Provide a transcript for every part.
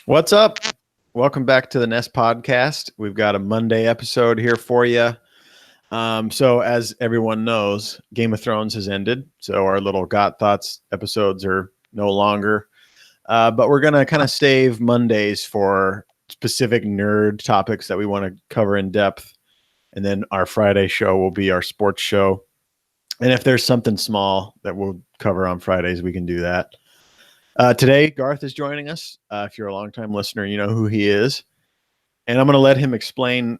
What's up? Welcome back to the Nest Podcast. We've got a Monday episode here for you. So, as everyone knows, Game of Thrones has ended. So, our little Got Thoughts episodes are no longer. But we're going to kind of save Mondays for specific nerd topics that we want to cover in depth. And then our Friday show will be our sports show. And if there's something small that we'll cover on Fridays, we can do that. Today, Garth is joining us. If you're a longtime listener, you know who he is. And I'm going to let him explain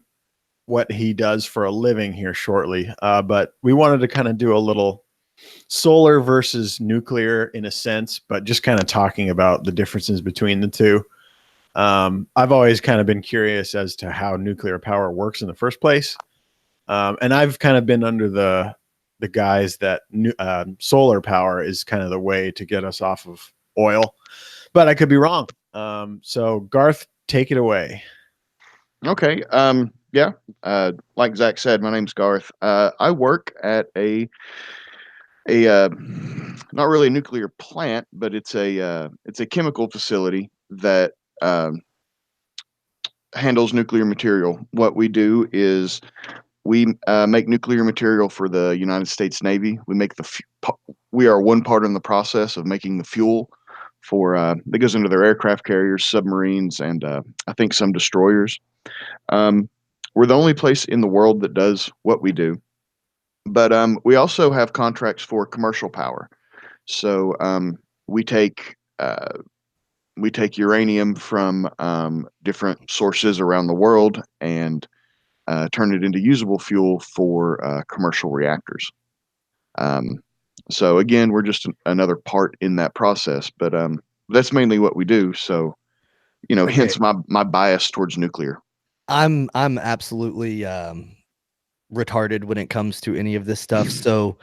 what he does for a living here shortly. But we wanted to kind of do a little solar versus nuclear in a sense, but just kind of talking about the differences between the two. I've always kind of been curious as to how nuclear power works in the first place. And I've kind of been under the guise that solar power is kind of the way to get us off of oil, but I could be wrong. So Garth, take it away. Okay. Yeah. Like Zach said, my name's Garth. I work at a not really a nuclear plant, but it's a chemical facility that handles nuclear material. What we do is we make nuclear material for the United States Navy. We are one part in the process of making the fuel for that goes into their aircraft carriers, submarines, and I think some destroyers. Um, we're the only place in the world that does what we do, but we also have contracts for commercial power. So we take uranium from different sources around the world and turn it into usable fuel for commercial reactors. Um, so again, we're just another part in that process, but that's mainly what we do. So Okay. hence my bias towards nuclear. I'm absolutely retarded when it comes to any of this stuff. So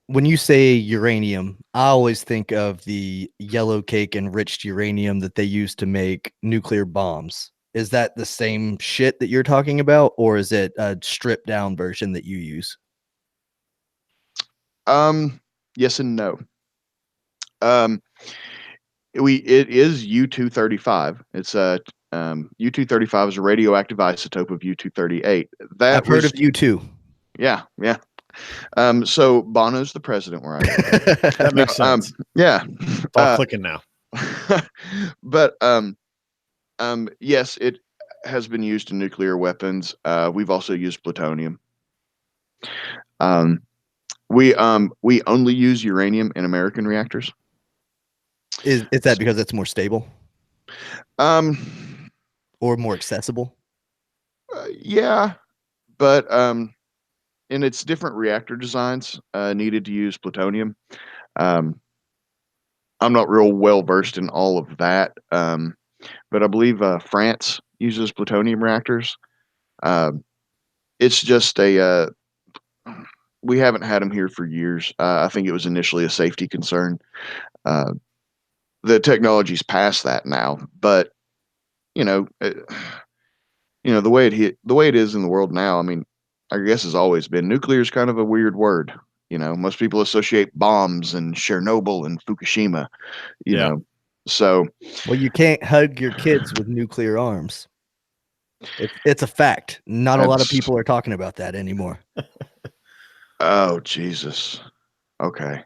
when you say uranium, I always think of the yellow cake enriched uranium that they use to make nuclear bombs. Is that the same shit that you're talking about, or is it a stripped down version that you use? Yes and no. Um, it is U-235. It's a U-235 is a radioactive isotope of U-238. That I've heard was of you too. yeah. So Bono's the president where I work. That No, makes sense. yeah. It's all clicking now. But yes, it has been used in nuclear weapons. We've also used plutonium. Um, we only use uranium in American reactors. Is that because it's more stable Um, or more accessible? yeah, but in its different reactor designs, needed to use plutonium. Um, I'm not real well versed in all of that, but I believe France uses plutonium reactors. Um, it's just a we haven't had them here for years. I think it was initially a safety concern. Uh, the technology's past that now, but you know, uh, the way it is in the world now. I mean, I guess has always been nuclear is kind of a weird word. Most people associate bombs and Chernobyl and Fukushima. You Yeah. know, so Well, you can't hug your kids with nuclear arms. It's a fact. Not a lot of that's people are talking about that anymore. oh Jesus. Okay.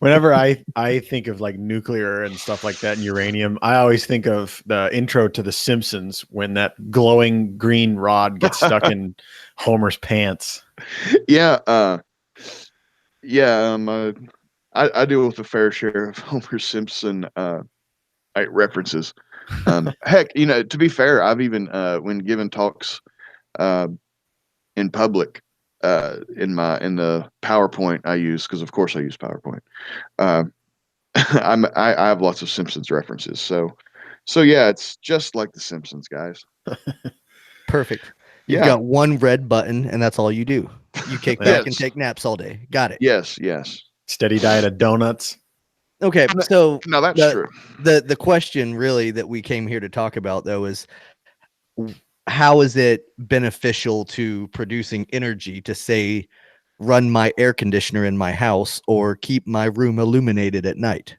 Whenever I think of like nuclear and stuff like that and uranium, I always think of the intro to The Simpsons when that glowing green rod gets stuck in Homer's pants. Yeah. Yeah. I deal with a fair share of Homer Simpson references. Heck, to be fair, I've even when given talks uh, in public in the PowerPoint I use because of course I use PowerPoint. Uh, I have lots of Simpsons references. So yeah, it's just like the Simpsons, guys. Perfect. You've Yeah. got one red button, and that's all you do. You kick Yeah. back and take naps all day. Got it. Yes. Steady diet of donuts. Okay, so No, that's the true. the question really that we came here to talk about though is how is it beneficial to producing energy to say run my air conditioner in my house or keep my room illuminated at night?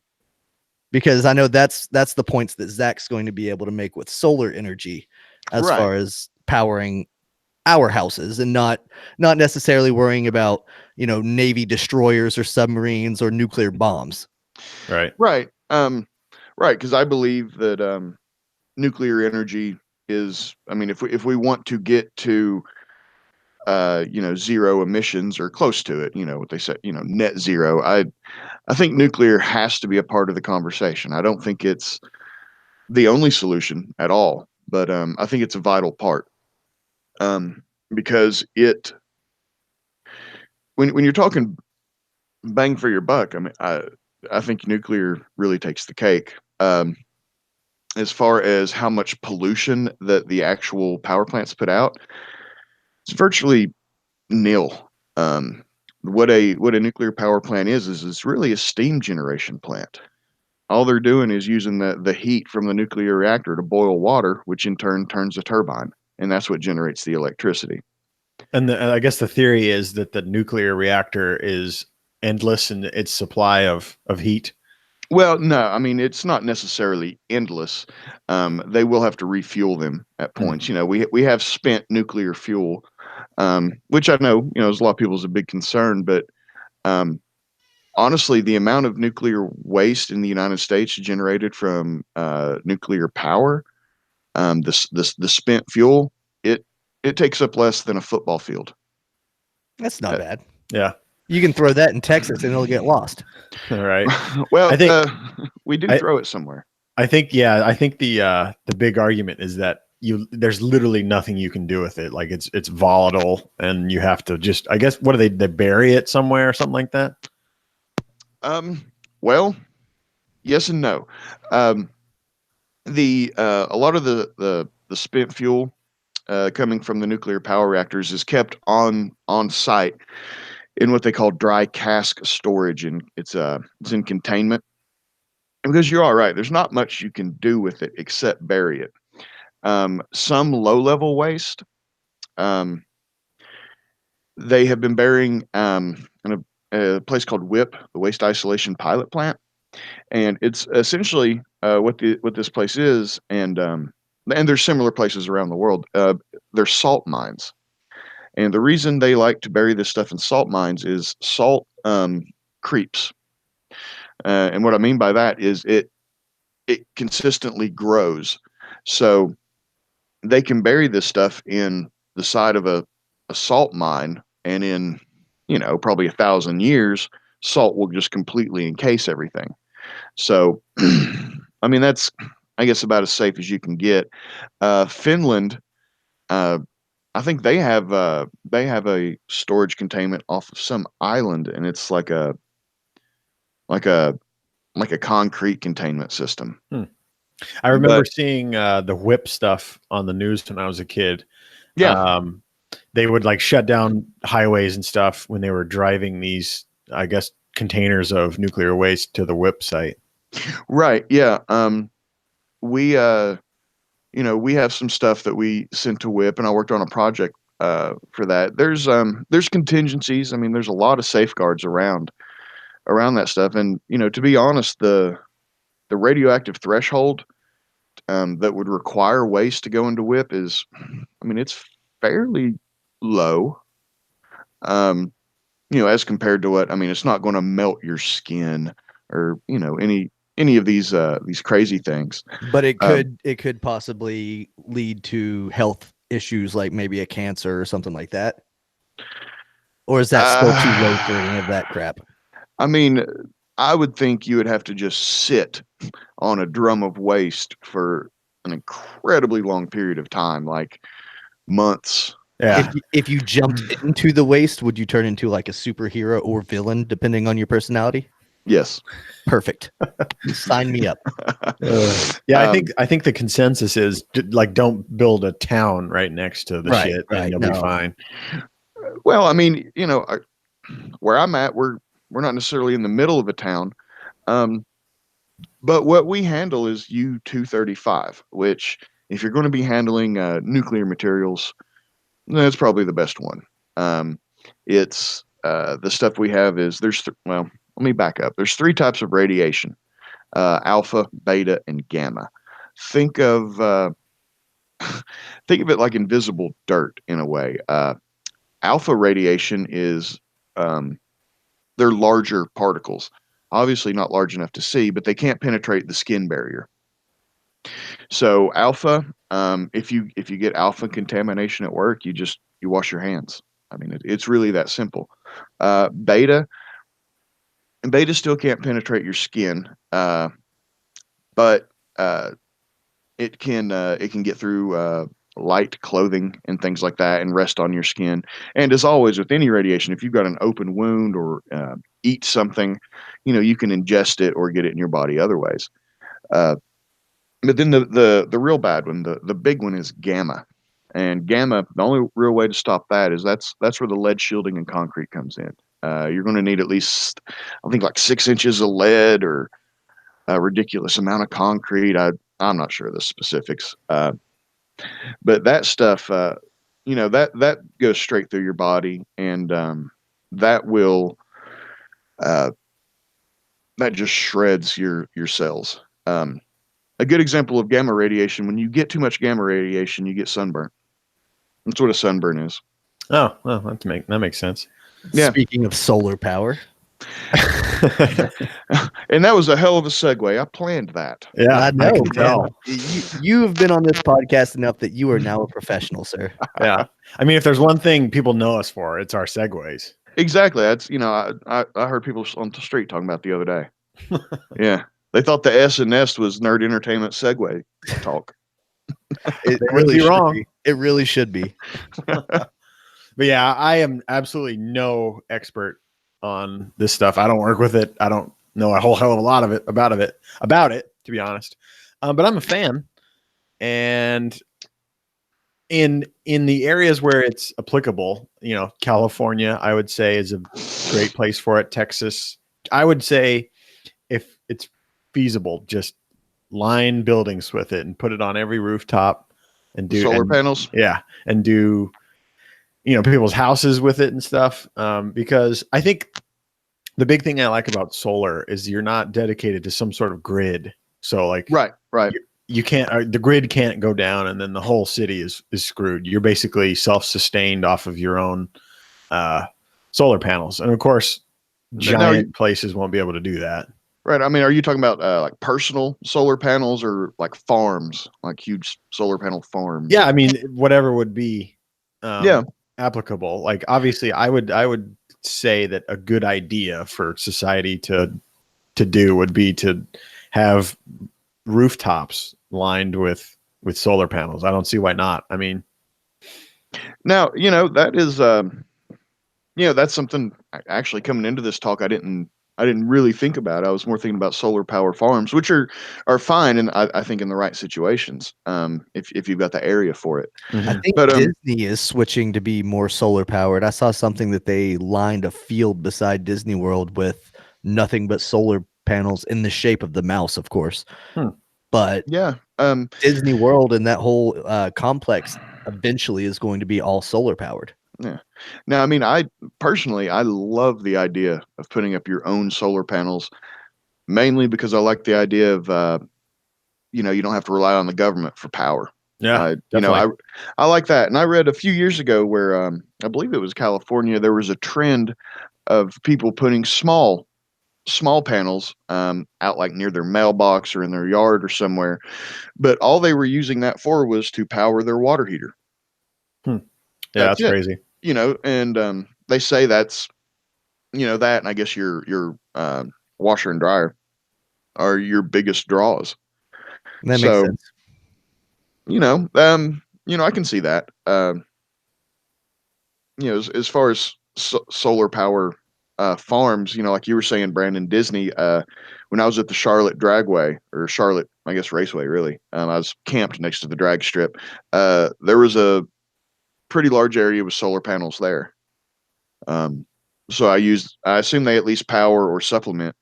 because I know that's the points that Zach's going to be able to make with solar energy as Right. far as powering our houses, and not necessarily worrying about, Navy destroyers or submarines or nuclear bombs. Right. Right. Right. Because I believe that nuclear energy is. I mean, if we want to get to zero emissions or close to it, what they say, net zero. I think nuclear has to be a part of the conversation. I don't think it's the only solution at all, but I think it's a vital part. Because when you're talking bang for your buck, I mean, I think nuclear really takes the cake. As far as how much pollution that the actual power plants put out, it's virtually nil. What a nuclear power plant is it's really a steam generation plant. All they're doing is using the heat from the nuclear reactor to boil water, which in turn turns a turbine, and that's what generates the electricity. And I guess the theory is that the nuclear reactor is endless in its supply of heat. Well, no, I mean it's not necessarily endless. They will have to refuel them at points. We have spent nuclear fuel, which I know there's a lot of people's a big concern, but um, honestly, the amount of nuclear waste in the United States generated from nuclear power, the spent fuel, it takes up less than a football field. That's not bad. Yeah. You can throw that in Texas and it'll get lost. All right. Well, I think we do throw it somewhere. I think the big argument is that there's literally nothing you can do with it. Like it's volatile, and you have to just, I guess, what do they bury it somewhere or something like that? Well, yes and no. A lot of the spent fuel coming from the nuclear power reactors is kept on site in what they call dry cask storage, and it's in containment. And because you're all right, there's not much you can do with it except bury it. Some low level waste, they have been burying in a place called WIPP, the Waste Isolation Pilot Plant, and it's essentially what this place is, and there's similar places around the world. They're salt mines, and the reason they like to bury this stuff in salt mines is salt creeps, and what I mean by that is it consistently grows, so they can bury this stuff in the side of a salt mine, and in probably 1,000 years, salt will just completely encase everything. So, I mean, that's, I guess, about as safe as you can get. Finland, I think they have a storage containment off of some island, and it's like a concrete containment system. I remember seeing the WIPP stuff on the news when I was a kid. Yeah. They would like shut down highways and stuff when they were driving these, I guess, containers of nuclear waste to the WIPP site. Right. Yeah. We we have some stuff that we sent to WIPP, and I worked on a project for that. There's contingencies. I mean, there's a lot of safeguards around that stuff, and to be honest, the radioactive threshold that would require waste to go into WIPP is, I mean, it's fairly low. As compared to what, I mean, it's not going to melt your skin or any of these crazy things. But it could possibly lead to health issues, like maybe a cancer or something like that. Or is that still too low for any of that crap? I mean, I would think you would have to just sit on a drum of waste for an incredibly long period of time, like months. Yeah. If you jumped into the waste, would you turn into like a superhero or villain, depending on your personality? Yes. Perfect. Sign me up. Yeah, I think the consensus is like, don't build a town right next to the shit, and you'll be fine. Well, I mean, where I'm at, we're not necessarily in the middle of a town, but what we handle is U-235, which, if you're going to be handling nuclear materials, that's probably the best one. It's the stuff we have is let me back up. There's 3 types of radiation. alpha, beta, and gamma. Think of think of it like invisible dirt in a way. Alpha radiation is they're larger particles, obviously not large enough to see, but they can't penetrate the skin barrier. So alpha, if you get alpha contamination at work, you wash your hands. I mean, it's really that simple. Beta, and beta still can't penetrate your skin, but it can get through light clothing and things like that and rest on your skin. And as always with any radiation, if you've got an open wound or eat something, you can ingest it or get it in your body other ways. But then the real bad one, the big one, is gamma. And gamma, the only real way to stop that is that's where the lead shielding in concrete comes in. You're going to need at least, I think, like 6 inches of lead or a ridiculous amount of concrete. I'm not sure of the specifics, but that stuff, that goes straight through your body, and that will that just shreds your cells. A good example of gamma radiation: when you get too much gamma radiation, you get sunburn. That's what a sunburn is. Oh, well, that makes sense. Yeah. Speaking of solar power. And that was a hell of a segue. I planned that. Yeah, I know, can man. tell. You have been on this podcast enough that you are now a professional, sir. Yeah, I mean, if there's one thing people know us for, it's our segues. Exactly. That's I heard people on the street talking about the other day. Yeah, they thought the S and Nest was nerd entertainment segue talk. It would be should wrong. be. It really should be. But yeah, I am absolutely no expert on this stuff. I don't work with it. I don't know a whole hell of a lot of it about it, to be honest. But I'm a fan, and in the areas where it's applicable, California, I would say, is a great place for it. Texas, I would say, if it's feasible, just line buildings with it and put it on every rooftop and do solar panels. Yeah, and do people's houses with it and stuff. Because I think the big thing I like about solar is you're not dedicated to some sort of grid. So like, right. You can't, the grid can't go down and then the whole city is screwed. You're basically self-sustained off of your own solar panels. And of course, giant places won't be able to do that. Right. I mean, are you talking about like personal solar panels or like farms, like huge solar panel farms? Yeah. I mean, whatever would be applicable. Like, obviously I would say that a good idea for society to do would be to have rooftops lined with solar panels. I don't see why not. I mean, now, that is, that's something actually coming into this talk I didn't really think about. I was more thinking about solar power farms, which are fine, and I think in the right situations, if you've got the area for it. I think Disney is switching to be more solar powered. I saw something that they lined a field beside Disney World with nothing but solar panels in the shape of the mouse, of course. But yeah, Disney World and that whole complex eventually is going to be all solar powered. Yeah. Now, I mean, I love the idea of putting up your own solar panels, mainly because I like the idea of, you don't have to rely on the government for power. Yeah, I like that. And I read a few years ago where, I believe it was California, there was a trend of people putting small panels out like near their mailbox or in their yard or somewhere, but all they were using that for was to power their water heater. Yeah, that's crazy. And they say that's that, and I guess your washer and dryer are your biggest draws. That makes sense. I can see that. As far as solar power farms, like you were saying, Brandon, Disney, when I was at the Charlotte Dragway, or Charlotte, I guess, Raceway, really, I was camped next to the drag strip. There was a pretty large area with solar panels there. So I assume they at least power or supplement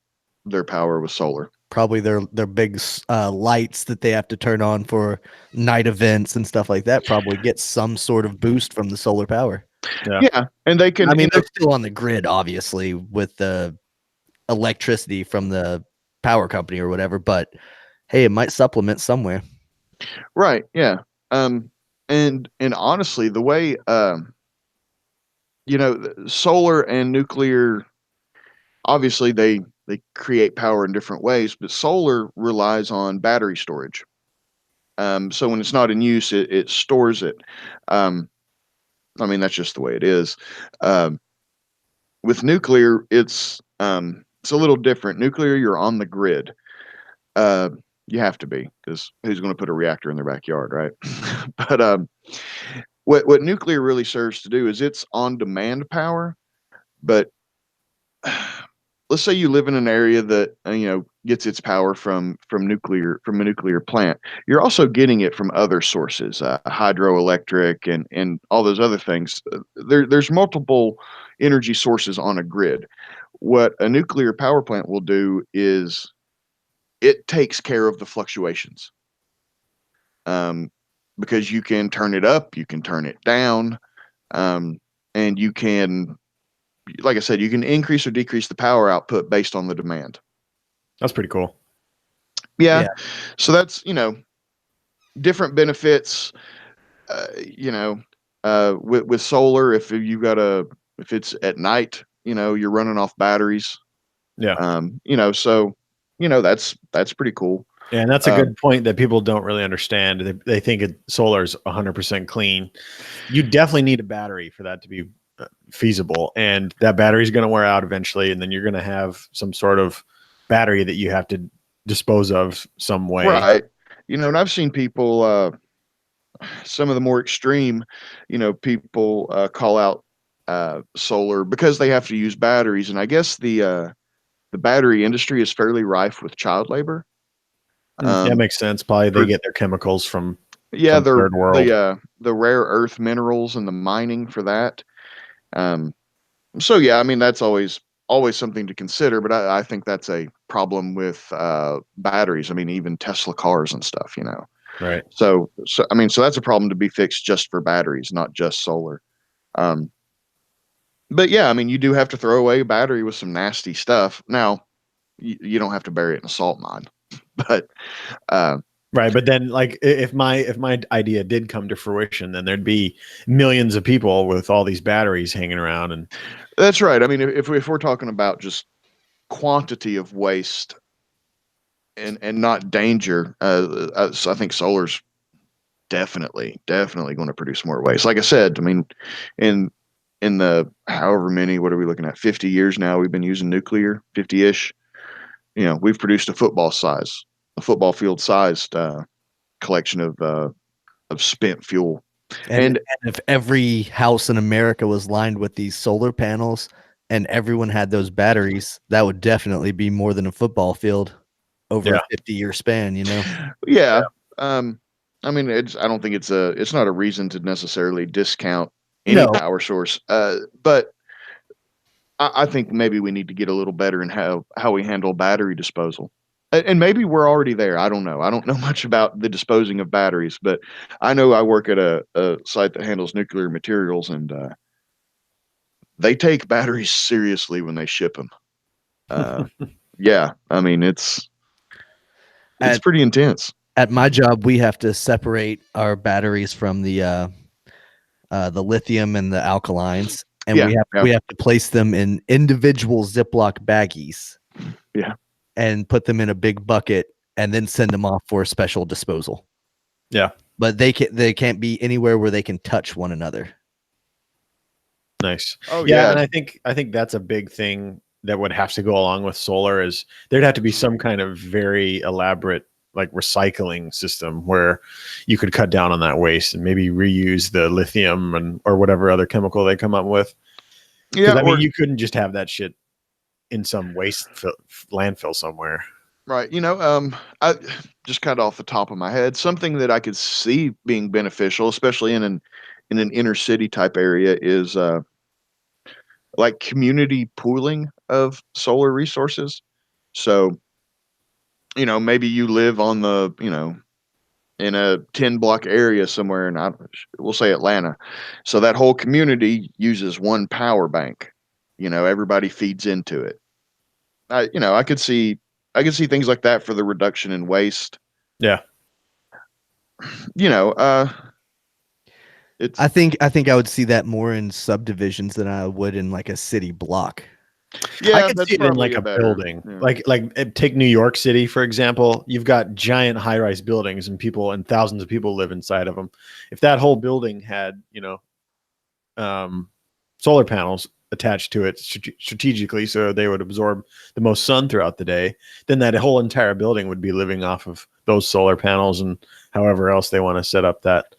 their power with solar. Probably their big lights that they have to turn on for night events and stuff like that probably get some sort of boost from the solar power. Yeah, and they can. I mean, they're still on the grid, obviously, with the electricity from the power company or whatever, but hey, it might supplement somewhere. Right. Yeah. And honestly, the way solar and nuclear, obviously they create power in different ways, but solar relies on battery storage. So when it's not in use, it stores it. Um, I mean, that's just the way it is. Um, with nuclear, it's a little different. Nuclear, you're on the grid. Uh, you have to be, because who's going to put a reactor in their backyard, right? But what nuclear really serves to do is it's on demand power. But let's say you live in an area that gets its power from a nuclear plant. You're also getting it from other sources, hydroelectric and all those other things. There's multiple energy sources on a grid. What a nuclear power plant will do is it takes care of the fluctuations, um, because you can turn it up, you can turn it down, um, and you can, like I said, you can increase or decrease the power output based on the demand. That's pretty cool. Yeah. Yeah. So that's, different benefits, with solar, if it's at night, you're running off batteries. Yeah. So, that's pretty cool. Yeah, and that's a Um, good point that people don't really understand. They think solar is 100% clean. You definitely need a battery for that to be feasible, and that battery is going to wear out eventually, and then you're going to have some sort of battery that you have to dispose of some way. right. And I've seen people, some of the more extreme, people call out solar because they have to use batteries, and I guess the battery industry is fairly rife with child labor. That makes sense. Probably they for- get their chemicals from Yeah, some third world. the rare earth minerals and the mining for that. So yeah, I mean that's always something to consider, but I think that's a problem with batteries. I mean, even Tesla cars and stuff. Right. So I mean, so that's a problem to be fixed just for batteries, not just solar. Um, but yeah, I mean, you do have to throw away a battery with some nasty stuff. Now, you don't have to bury it in a salt mine, but Right, but then like if my idea did come to fruition, then there'd be millions of people with all these batteries hanging around, and that's right. I mean, if we're talking about just quantity of waste and not danger, so I think solar's definitely going to produce more waste. Like I said, I mean, in the however many, what are we looking at? 50 years now we've been using nuclear, 50-ish. We've produced a football field sized collection of spent fuel. And if every house in America was lined with these solar panels and everyone had those batteries, that would definitely be more than a football field over a 50-year span, Yeah. I mean, I don't think it's not a reason to necessarily discount any No. power source. But I think maybe we need to get a little better in how we handle battery disposal. And maybe we're already there. I don't know. I don't know much about the disposing of batteries, but I know I work at a site that handles nuclear materials, and they take batteries seriously when they ship them. Yeah, I mean it's pretty intense. At my job, we have to separate our batteries from the lithium and the alkalines, and we have to place them in individual Ziploc baggies. Yeah. And put them in a big bucket and then send them off for special disposal. Yeah. But they can't be anywhere where they can touch one another. Nice. Oh yeah, yeah. and I think that's a big thing that would have to go along with solar is there'd have to be some kind of very elaborate like recycling system where you could cut down on that waste and maybe reuse the lithium or whatever other chemical they come up with. Yeah, I mean, you couldn't just have that shit in some landfill somewhere. Right. I just kind of off the top of my head, something that I could see being beneficial, especially in an inner city type area, is like community pooling of solar resources. So, maybe you live on in a 10 block area somewhere in, we'll say Atlanta. So that whole community uses one power bank. Everybody feeds into it. I could see I can see things like that for the reduction in waste. Yeah. You know, it's I think I would see that more in subdivisions than I would in like a city block. I yeah, could that's see it in probably like a better. building, Yeah. like take New York City for example. You've got giant high-rise buildings and people and thousands of people live inside of them. If that whole building had, solar panels attached to it strategically, so they would absorb the most sun throughout the day, then that whole entire building would be living off of those solar panels and however else they want to set up that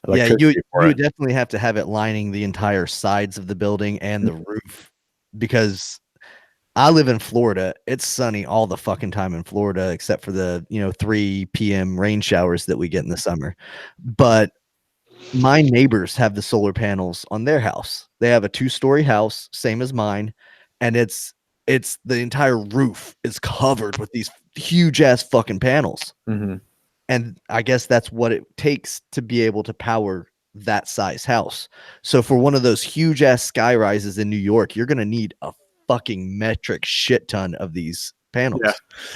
Yeah, electricity for you it. would definitely have to have it lining the entire sides of the building and the roof, because I live in Florida. It's sunny all the fucking time in Florida, except for the 3 p.m. rain showers that we get in the summer. But my neighbors have the solar panels on their house. They have a 2-story house, same as mine, and it's the entire roof is covered with these huge ass fucking panels. Mm-hmm. And I guess that's what it takes to be able to power that size house. So for one of those huge ass sky rises in New York, you're going to need a fucking metric shit ton of these panels. Yeah.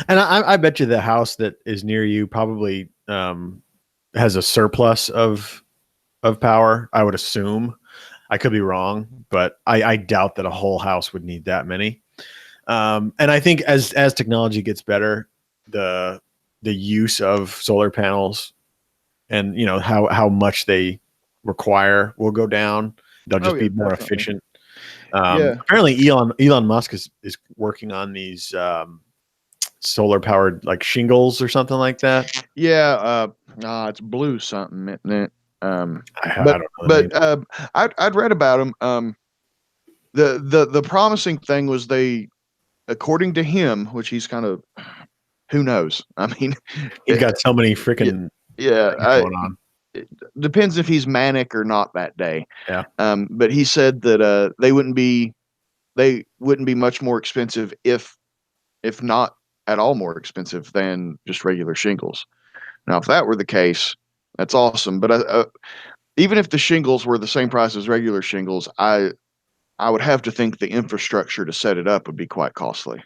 And I bet you the house that is near you probably has a surplus of power. I would assume. I could be wrong, but I doubt that a whole house would need that many. And I think as technology gets better, the use of solar panels and how much they require will go down. They'll just be more definitely. efficient. Yeah. Apparently Elon Musk is working on these solar powered like shingles or something like that. Yeah, it's blue something, isn't it? I But don't know the name. I'd read about them. The promising thing was they, according to him, which he's kind of, who knows? I mean, He's got so many freaking yeah, things going on. it depends if he's manic or not that day. Yeah. But he said that they wouldn't be much more expensive, if not at all more expensive than just regular shingles. Now, if that were the case, that's awesome. But even if the shingles were the same price as regular shingles, I would have to think the infrastructure to set it up would be quite costly.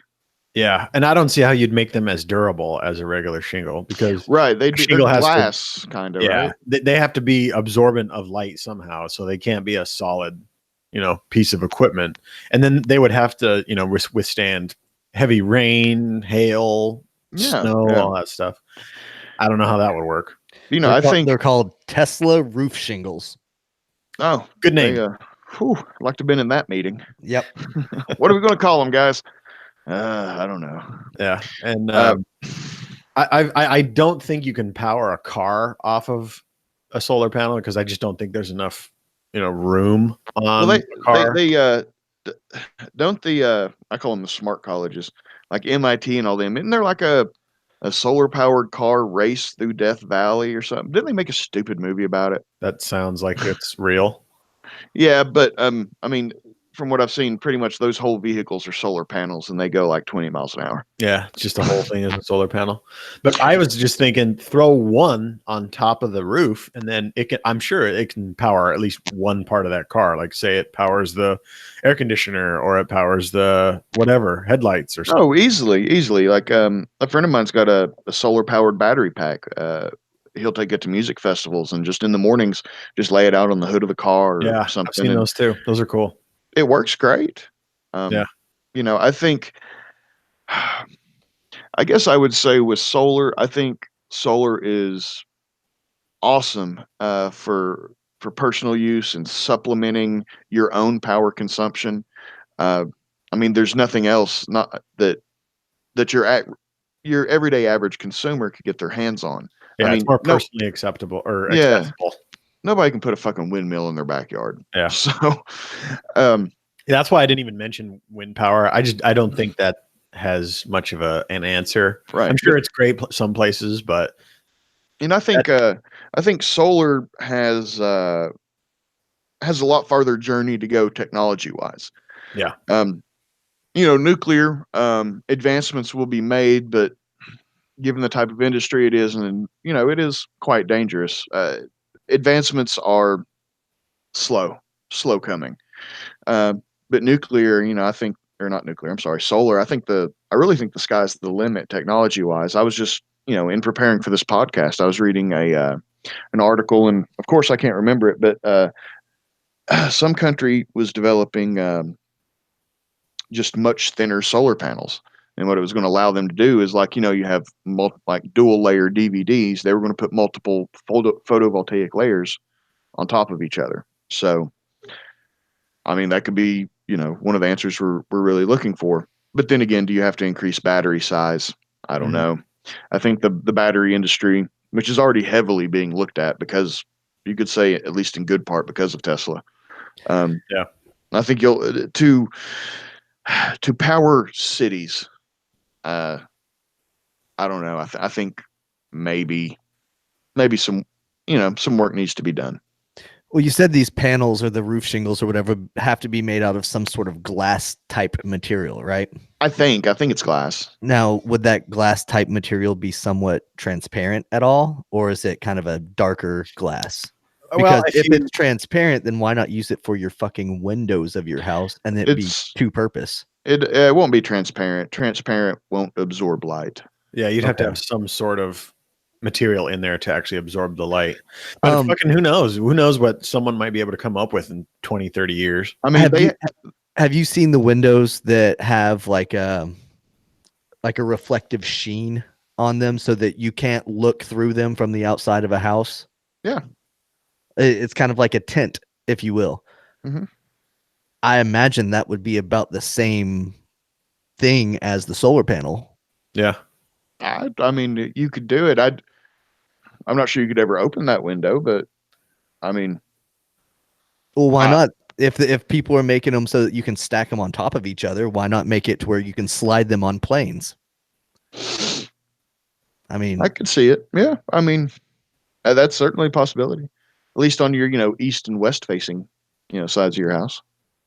Yeah, and I don't see how you'd make them as durable as a regular shingle because Right, they're shingle has to- glass kind of, yeah, right? they have to be absorbent of light somehow, so they can't be a solid, piece of equipment. And then they would have to, withstand heavy rain, hail, Yeah, snow, yeah. all that stuff. I don't know how that would work. I think they're called Tesla roof shingles. oh, Good name. I'd like to have been in that meeting. Yep. What are we going to call them, guys? I don't know. Yeah, and I don't think you can power a car off of a solar panel because I just don't think there's enough room on a car. They don't I call them the smart colleges, like MIT and all them. Isn't there like a solar powered car race through Death Valley or something? Didn't they make a stupid movie about it? That sounds like it's real. Yeah, but I mean, from what I've seen, pretty much those whole vehicles are solar panels and they go like 20 miles an hour. Yeah, just the whole thing is a solar panel. But I was just thinking, throw one on top of the roof, and then I'm sure it can power at least one part of that car. Like, say it powers the air conditioner, or it powers the whatever headlights or something. Oh, easily. Like a friend of mine's got a solar powered battery pack. He'll take it to music festivals and just in the mornings, just lay it out on the hood of the car or something. I've seen those too. Those are cool. It works great. Yeah. I think, I guess I would say with solar, I think solar is awesome for personal use and supplementing your own power consumption. I mean, there's nothing else not that your everyday average consumer could get their hands on. Yeah, I mean, it's more personally acceptable or Yeah. accessible. Nobody can put a fucking windmill in their backyard. Yeah. So, That's why I didn't even mention wind power. I don't think that has much of an answer. right. I'm sure it's great some places, but And I think solar has a lot farther journey to go technology wise. Yeah. Nuclear advancements will be made, but given the type of industry it is, and it is quite dangerous. Advancements are slow coming. But nuclear, I think or not nuclear, I'm sorry, solar. I really think the sky's the limit technology wise. I was just, in preparing for this podcast, I was reading an article, and of course I can't remember it, but some country was developing just much thinner solar panels. And what it was going to allow them to do is, like, you have like dual layer DVDs. They were going to put multiple photovoltaic layers on top of each other. So, I mean, that could be, one of the answers we're really looking for. But then again, do you have to increase battery size? I don't know. I think the battery industry, which is already heavily being looked at, because you could say, at least in good part, because of Tesla. Yeah. I think to power cities. I don't know. I think maybe some some work needs to be done. Well, you said these panels or the roof shingles or whatever have to be made out of some sort of glass type material, right? I think it's glass. Now, would that glass type material be somewhat transparent at all, or is it kind of a darker glass? Because if it's transparent, then why not use it for your fucking windows of your house and it be two purpose? It won't be transparent. Transparent won't absorb light. Yeah, you'd have to have some sort of material in there to actually absorb the light. But fucking who knows? Who knows what someone might be able to come up with in 20, 30 years? I mean, have you seen the windows that have like a reflective sheen on them so that you can't look through them from the outside of a house? Yeah. It's kind of like a tint, if you will. Mm-hmm. I imagine that would be about the same thing as the solar panel. Yeah. I mean, you could do it. I'm not sure you could ever open that window, but I mean, well, why not? If people are making them so that you can stack them on top of each other, why not make it to where you can slide them on planes? I mean, I could see it. Yeah. I mean, that's certainly a possibility. At least on your, east and west facing, sides of your house.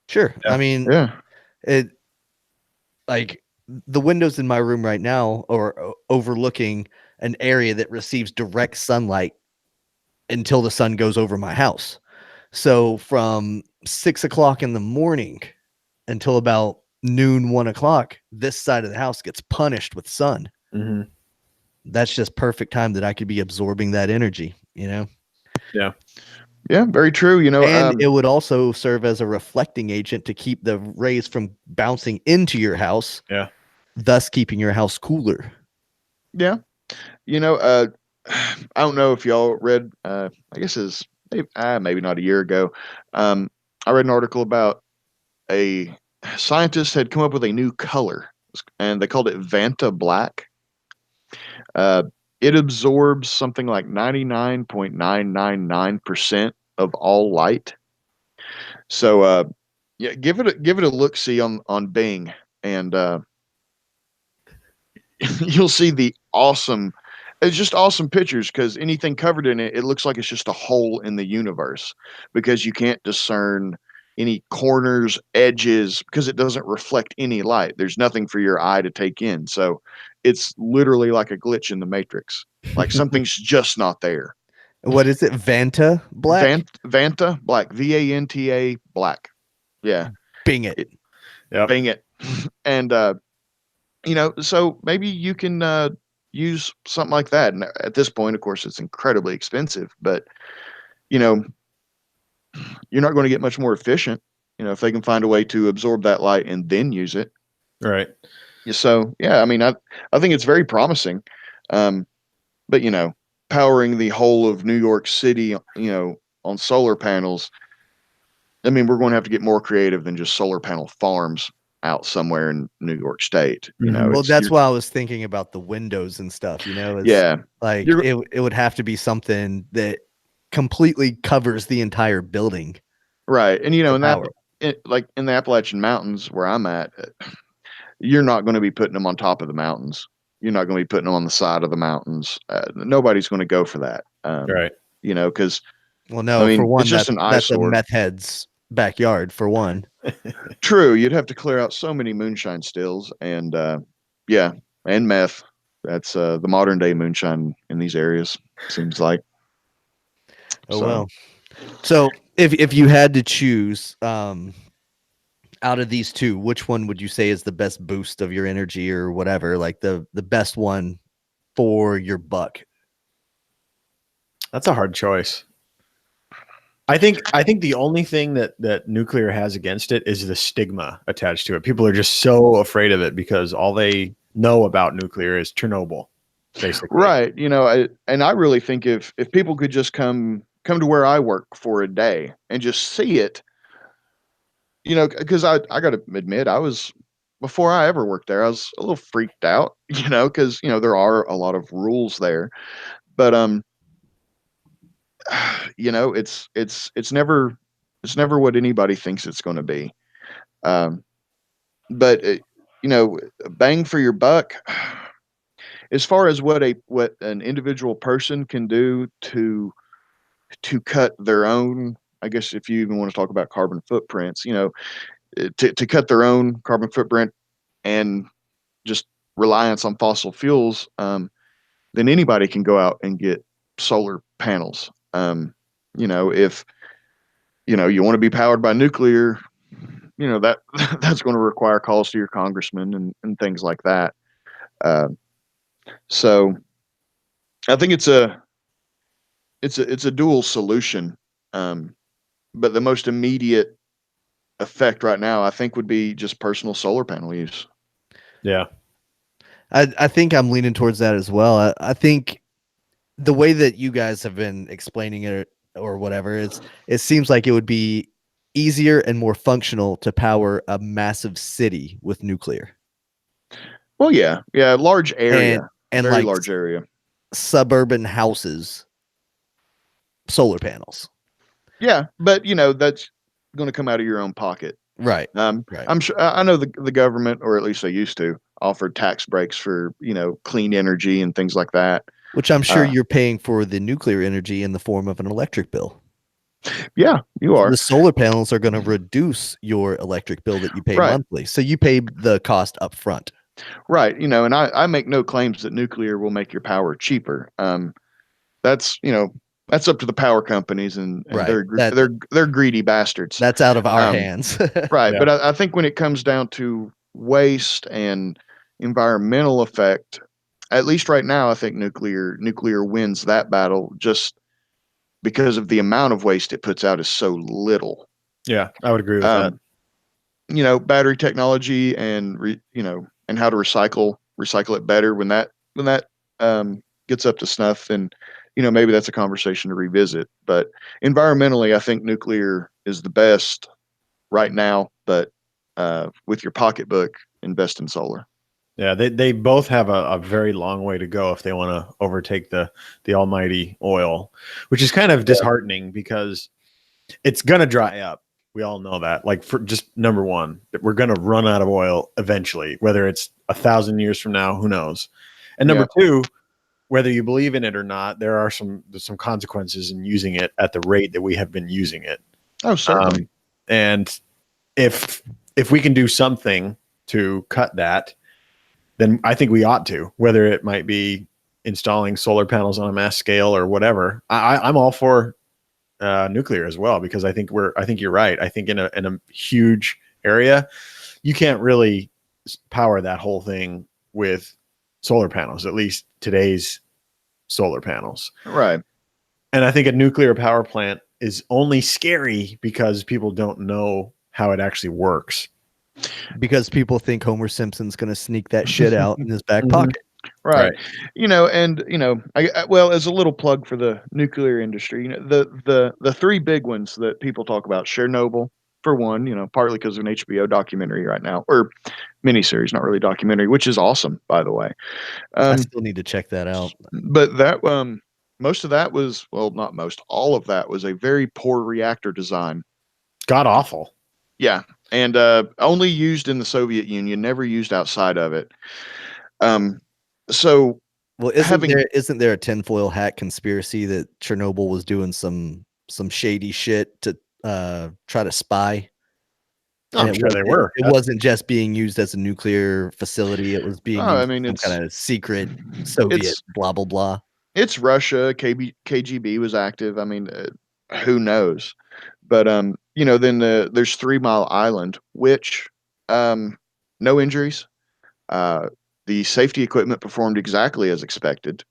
Sure. Yeah. I mean, it like the windows in my room right now are overlooking an area that receives direct sunlight until the sun goes over my house. So from 6 o'clock in the morning until about noon, 1 o'clock, this side of the house gets punished with sun. Mm-hmm. That's just perfect time that I could be absorbing that energy, Yeah. Yeah, very true. And it would also serve as a reflecting agent to keep the rays from bouncing into your house. Yeah. Thus keeping your house cooler. Yeah. I don't know if y'all read, I guess it's maybe not a year ago. I read an article about a scientist had come up with a new color, and they called it Vanta Black. It absorbs something like 99.999% of all light. So, yeah, give it a look see on Bing, and you'll see the awesome. It's just awesome pictures, because anything covered in it, it looks like it's just a hole in the universe, because you can't discern any corners, edges, because it doesn't reflect any light. There's nothing for your eye to take in. So it's literally like a glitch in the matrix. Like something's just not there. What is it? Vanta Black? Vanta Black. Vanta Black. Yeah. Bing it. Yeah. Bing it. And so maybe you can use something like that. And at this point, of course, it's incredibly expensive, but you're not going to get much more efficient, if they can find a way to absorb that light and then use it. Right. So, yeah, I mean, I think it's very promising. But, powering the whole of New York City, on solar panels, I mean, we're going to have to get more creative than just solar panel farms out somewhere in New York State. Well, that's why I was thinking about the windows and stuff, Yeah. Like it would have to be something that completely covers the entire building. Right. And, like in the Appalachian Mountains where I'm at, you're not going to be putting them on top of the mountains. You're not going to be putting them on the side of the mountains. Nobody's going to go for that. Right. Because, well, no, for one, it's just an that's a eyesore. meth head's backyard, for one. True. You'd have to clear out so many moonshine stills, and and meth. That's the modern day moonshine in these areas, seems like. Well. So if you had to choose, out of these two, which one would you say is the best boost of your energy or whatever? Like the best one for your buck? That's a hard choice. I think the only thing that nuclear has against it is the stigma attached to it. People are just so afraid of it because all they know about nuclear is Chernobyl, basically. Right. I really think if people could just come to where I work for a day and just see it, because I got to admit, before I ever worked there, I was a little freaked out, because there are a lot of rules there, but it's never what anybody thinks it's going to be. But bang for your buck. As far as what an individual person can do to cut their own, I guess if you even want to talk about carbon footprints, to cut their own carbon footprint and just reliance on fossil fuels, then anybody can go out and get solar panels. If you want to be powered by nuclear, that that's going to require calls to your congressman and things like that. So I think it's a dual solution. But the most immediate effect right now, I think, would be just personal solar panel use. Yeah. I think I'm leaning towards that as well. I think the way that you guys have been explaining it or whatever, it seems like it would be easier and more functional to power a massive city with nuclear. Well, yeah, large area, and very like large area, suburban houses, solar panels. Yeah, but that's going to come out of your own pocket. Right. Right. I'm sure. I know the government, or at least they used to, offer tax breaks for clean energy and things like that. Which I'm sure you're paying for the nuclear energy in the form of an electric bill. Yeah, you are. The solar panels are going to reduce your electric bill that you pay monthly. So you pay the cost up front. Right. And I make no claims that nuclear will make your power cheaper. That's up to the power companies, and they're greedy bastards. That's out of our hands. Right. Yeah. But I think when it comes down to waste and environmental effect, at least right now, I think nuclear wins that battle just because of the amount of waste it puts out is so little. Yeah, I would agree with that. Battery technology and and how to recycle it better when that gets up to snuff, and maybe that's a conversation to revisit. But environmentally, I think nuclear is the best right now. But with your pocketbook, invest in solar. Yeah, they both have a very long way to go if they want to overtake the almighty oil, which is kind of disheartening because it's gonna dry up. We all know that. Like, for just number one, that we're gonna run out of oil eventually, whether it's 1,000 years from now, who knows? And number two, whether you believe in it or not, there are some consequences in using it at the rate that we have been using it. Oh, certainly. And if we can do something to cut that, then I think we ought to, whether it might be installing solar panels on a mass scale or whatever. I'm all for nuclear as well, because I think you're right. I think in a huge area, you can't really power that whole thing with solar panels, at least today's solar panels. Right. And I think a nuclear power plant is only scary because people don't know how it actually works. Because people think Homer Simpson's going to sneak that shit out in his back pocket. Right. Well, as a little plug for the nuclear industry, the three big ones that people talk about: Chernobyl, for one, partly because of an HBO documentary right now, or miniseries, not really documentary, which is awesome, by the way. I still need to check that out. But that most of that was, well, not most, all of that was a very poor reactor design. God awful. Yeah. And only used in the Soviet Union, never used outside of it. So, well, isn't there a tinfoil hat conspiracy that Chernobyl was doing some shady shit to try to spy? I'm sure they were. It wasn't just being used as a nuclear facility; it was being used some kind of secret Soviet blah blah blah. It's Russia. KGB was active. I mean, who knows? But then there's 3 Mile Island, which no injuries. The safety equipment performed exactly as expected.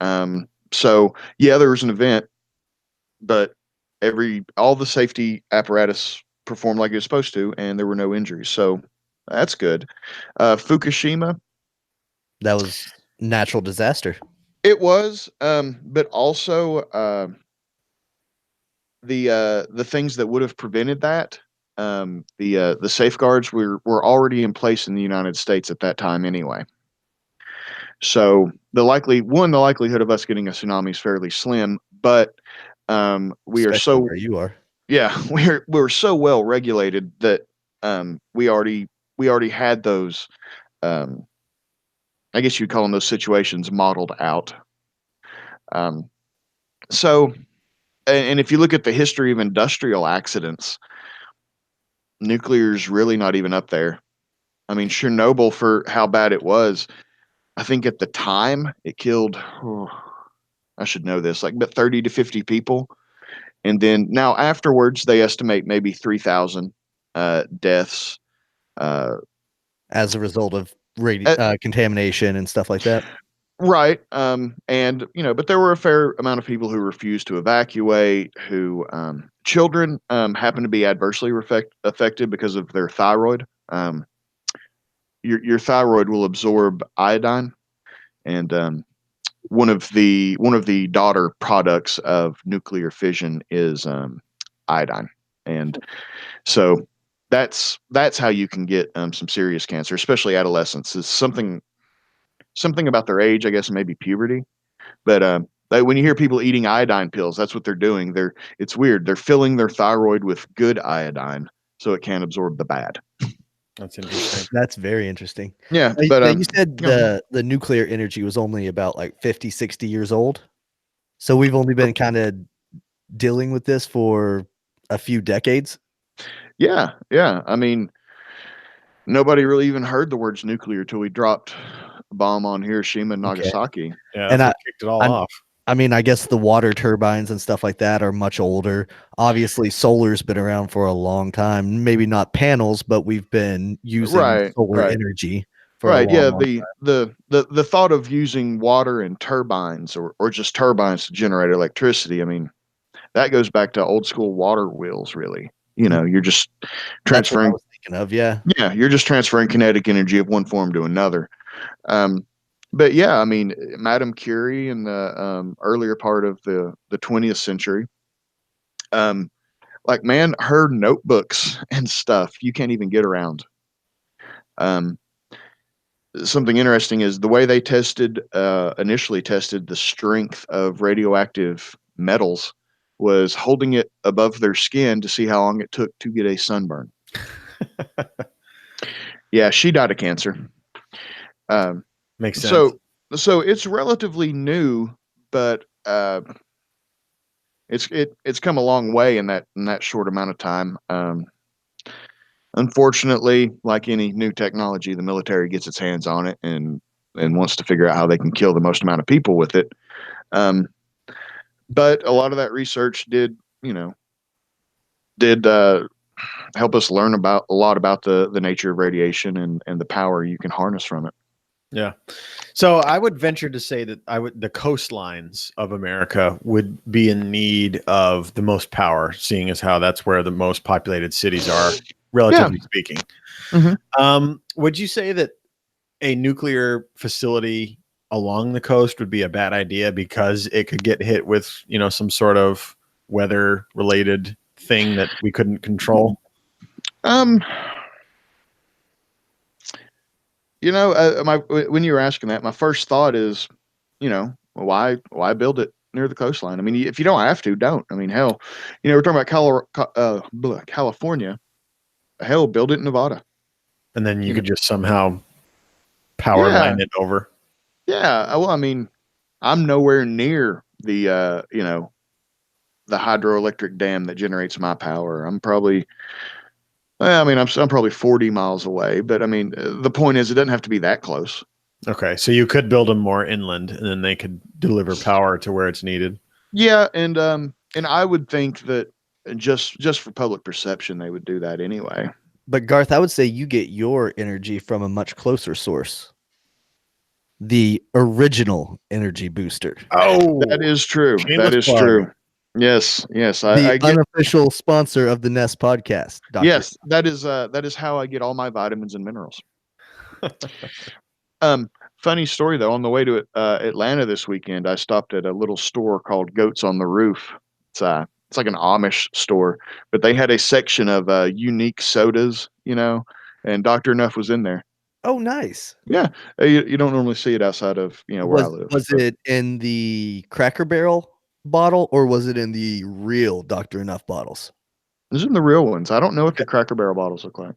So yeah, there was an event, but all the safety apparatus performed like it was supposed to, and there were no injuries. So that's good. Fukushima, That was natural disaster. it was, but also the things that would have prevented that. The safeguards were already in place in the United States at that time anyway. So the likelihood of us getting a tsunami is fairly slim, but we are Especially so where you are. yeah we're so well regulated that we already had those, um, I guess you'd call them those situations modeled out. Um, so and if you look at the history of industrial accidents, nuclear's really not even up there. I mean, Chernobyl, for how bad it was, I think at the time it killed, I should know this, like about 30 to 50 people. And then now afterwards, they estimate maybe 3,000 deaths. Uh, As a result of at, contamination and stuff like that. right. And, but there were a fair amount of people who refused to evacuate, who children happen to be adversely affected because of their thyroid. Your thyroid will absorb iodine, and one of the daughter products of nuclear fission is iodine, and so that's how you can get some serious cancer, especially adolescents. Is something about their age, I guess, maybe puberty. But like when you hear people eating iodine pills, that's what they're doing. It's weird. They're filling their thyroid with good iodine so it can't absorb the bad. That's interesting. That's very interesting. Yeah, Now, but you said the nuclear energy was only about like 50, 60 years old. So we've only been kind of dealing with this for a few decades. yeah. I mean, nobody really even heard the words nuclear till we dropped a bomb on Hiroshima and Okay. Nagasaki. Yeah, And that's what kicked it all off. I mean, I guess the water turbines and stuff like that are much older. Obviously, solar's been around for a long time. Maybe not panels, but we've been using solar energy for a long, Yeah, long time. the thought of using water and turbines or just turbines to generate electricity, I mean, that goes back to old school water wheels, really. You're just That's what I transferring was thinking of, yeah. yeah, you're just transferring kinetic energy of one form to another. But yeah, I mean, Madame Curie in the earlier part of the 20th century, like, man, her notebooks and stuff you can't even get around. Something interesting is the way they initially tested the strength of radioactive metals was holding it above their skin to see how long it took to get a sunburn. Yeah, she died of cancer. Makes sense. So it's relatively new, but it's come a long way in that short amount of time. Unfortunately, like any new technology, the military gets its hands on it and wants to figure out how they can kill the most amount of people with it. But a lot of that research did help us learn a lot about the nature of radiation and the power you can harness from it. Yeah. So I would venture to say that the coastlines of America would be in need of the most power, seeing as how that's where the most populated cities are, relatively speaking. Mm-hmm. Would you say that a nuclear facility along the coast would be a bad idea because it could get hit with, some sort of weather related thing that we couldn't control? When you were asking that, my first thought is, why build it near the coastline? I mean, if you don't have to, don't. I mean, hell, we're talking about California. Hell, build it in Nevada. And then you could just somehow power line it over. Yeah. Well, I mean, I'm nowhere near the hydroelectric dam that generates my power. I'm probably 40 miles away, but I mean, the point is it doesn't have to be that close. Okay. So you could build them more inland and then they could deliver power to where it's needed. Yeah. And I would think that just for public perception, they would do that anyway. But Garth, I would say you get your energy from a much closer source. The original energy booster. Oh, That is true. Shameless That is plug. true. Yes, yes. The I get unofficial sponsor of the Nest podcast. Dr. yes. That is how I get all my vitamins and minerals. Funny story though. On the way to Atlanta this weekend, I stopped at a little store called Goats on the Roof. It's like an Amish store, but they had a section of unique sodas, and Dr. Enough was in there. Oh, nice. Yeah, you don't normally see it outside of where I live. Was it in the Cracker Barrel bottle or was it in the real Dr. Enough bottles? These are the real ones. I don't know what the Cracker Barrel bottles look like.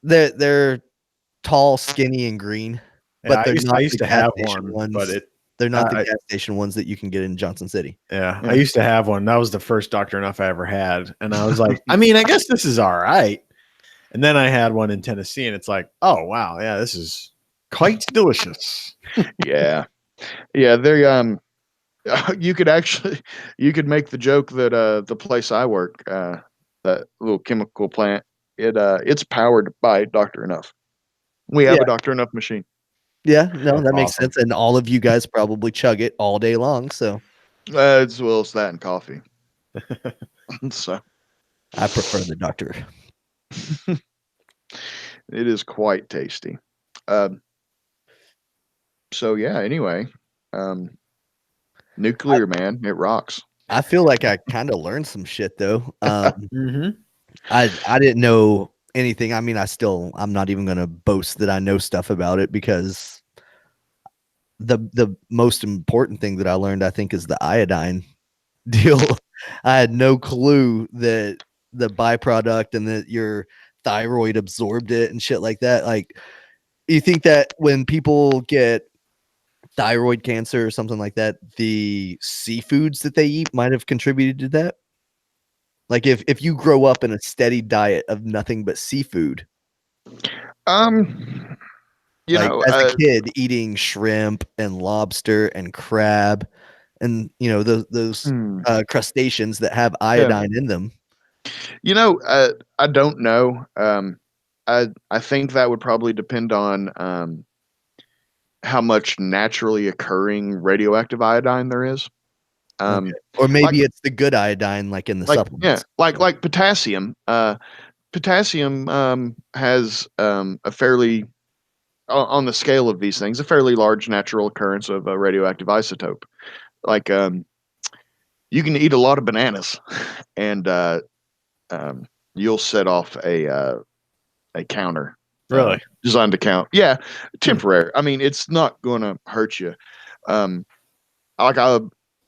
They're tall, skinny, and green, but they're not. I used to have one, ones. but they're not the gas station ones that you can get in Johnson City. Yeah, I used to have one. That was the first Dr. Enough I ever had, and I was like, I mean, I guess this is all right. And then I had one in Tennessee, and it's like, oh wow, yeah, this is quite delicious. Yeah, they you could make the joke that the place I work, that little chemical plant, it's powered by Dr. Enough. We have a Dr. Enough machine. Yeah, no, that makes awesome. sense. And all of you guys probably chug it all day long. So It's that and coffee. So I prefer the doctor. it is quite tasty. So yeah, anyway, nuclear, man, it rocks. I feel like I kind of learned some shit though. Mm-hmm. I didn't know anything. I mean, I'm not even gonna boast that I know stuff about it because the most important thing that I learned, I think, is the iodine deal. I had no clue that the byproduct and that your thyroid absorbed it and shit like that. Like, you think that when people get thyroid cancer or something like that, the seafoods that they eat might have contributed to that? Like, if you grow up in a steady diet of nothing but seafood, as a kid eating shrimp and lobster and crab and those crustaceans that have iodine in them. I don't know. I think that would probably depend on how much naturally occurring radioactive iodine there is. Or maybe it's the good iodine, like in the supplements. Yeah, like potassium. Potassium has a fairly, on the scale of these things, a fairly large natural occurrence of a radioactive isotope. Like you can eat a lot of bananas, and you'll set off a counter. Really? Designed to count. Yeah, temporary. I mean, it's not going to hurt you.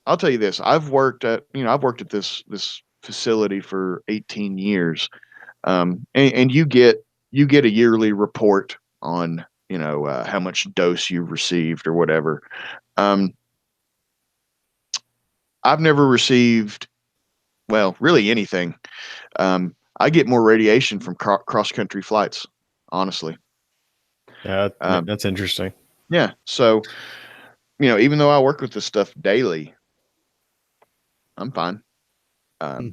I'll tell you this. I've worked at this facility for 18 years, and you get a yearly report on how much dose you've received or whatever. I've never received, well, really anything. I get more radiation from cross country flights, honestly. Yeah, that's interesting. Yeah, so even though I work with this stuff daily, I'm fine. I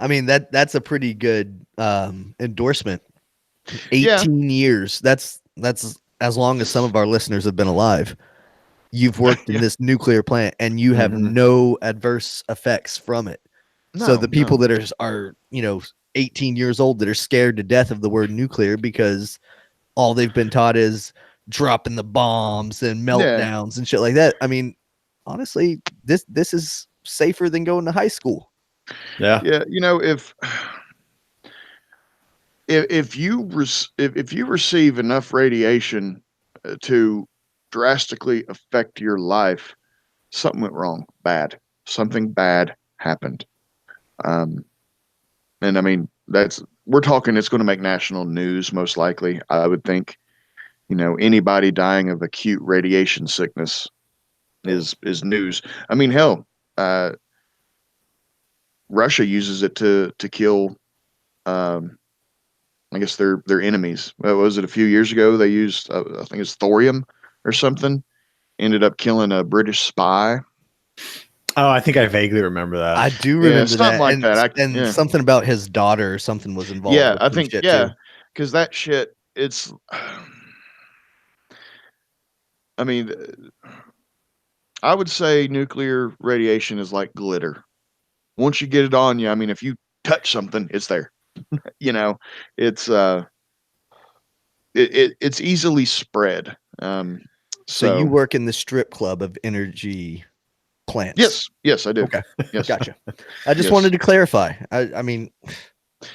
mean, that's a pretty good endorsement. 18 years. That's as long as some of our listeners have been alive. You've worked in this nuclear plant and you have no adverse effects from it. So the people that are 18 years old that are scared to death of the word nuclear because all they've been taught is dropping the bombs and meltdowns and shit like that. I mean, honestly, this is safer than going to high school. Yeah. Yeah. If you receive enough radiation to drastically affect your life, something went wrong. Something bad happened. And I mean, we're talking, it's going to make national news, most likely. I would think, anybody dying of acute radiation sickness is news. I mean, hell, Russia uses it to kill, I guess their enemies. Was it a few years ago? They used, I think it's thorium or something. Ended up killing a British spy. Oh, I think I vaguely remember that. I do Yeah, remember something that, like and that. and Yeah. something about his daughter or something was involved. Yeah, with I some think shit yeah, too. because that shit, it's. I mean, I would say nuclear radiation is like glitter. Once you get it on you, I mean, if you touch something, it's there. You know, it's it's easily spread. So you So work in the strip club of energy plants. yes, I do. Okay, Yes, gotcha. I just yes, wanted to clarify. I mean,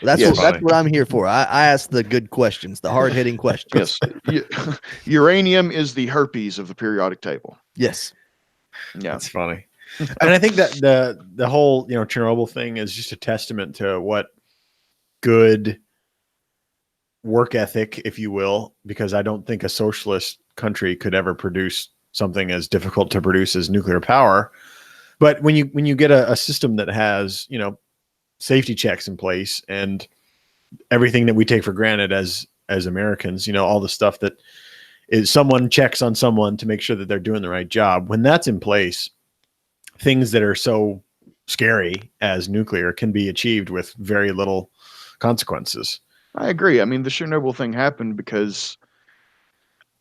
that's yes, that's funny. what I'm here for. I ask the good questions, the hard hitting questions. yes. Uranium is the herpes of the periodic table. Yes. Yeah, That's funny. And I think that the whole, Chernobyl thing is just a testament to what good work ethic, if you will, because I don't think a socialist country could ever produce something as difficult to produce as nuclear power. But when you get a system that has, safety checks in place and everything that we take for granted as Americans, all the stuff that is someone checks on someone to make sure that they're doing the right job. When that's in place, things that are so scary as nuclear can be achieved with very little consequences. I agree. I mean, the Chernobyl thing happened because,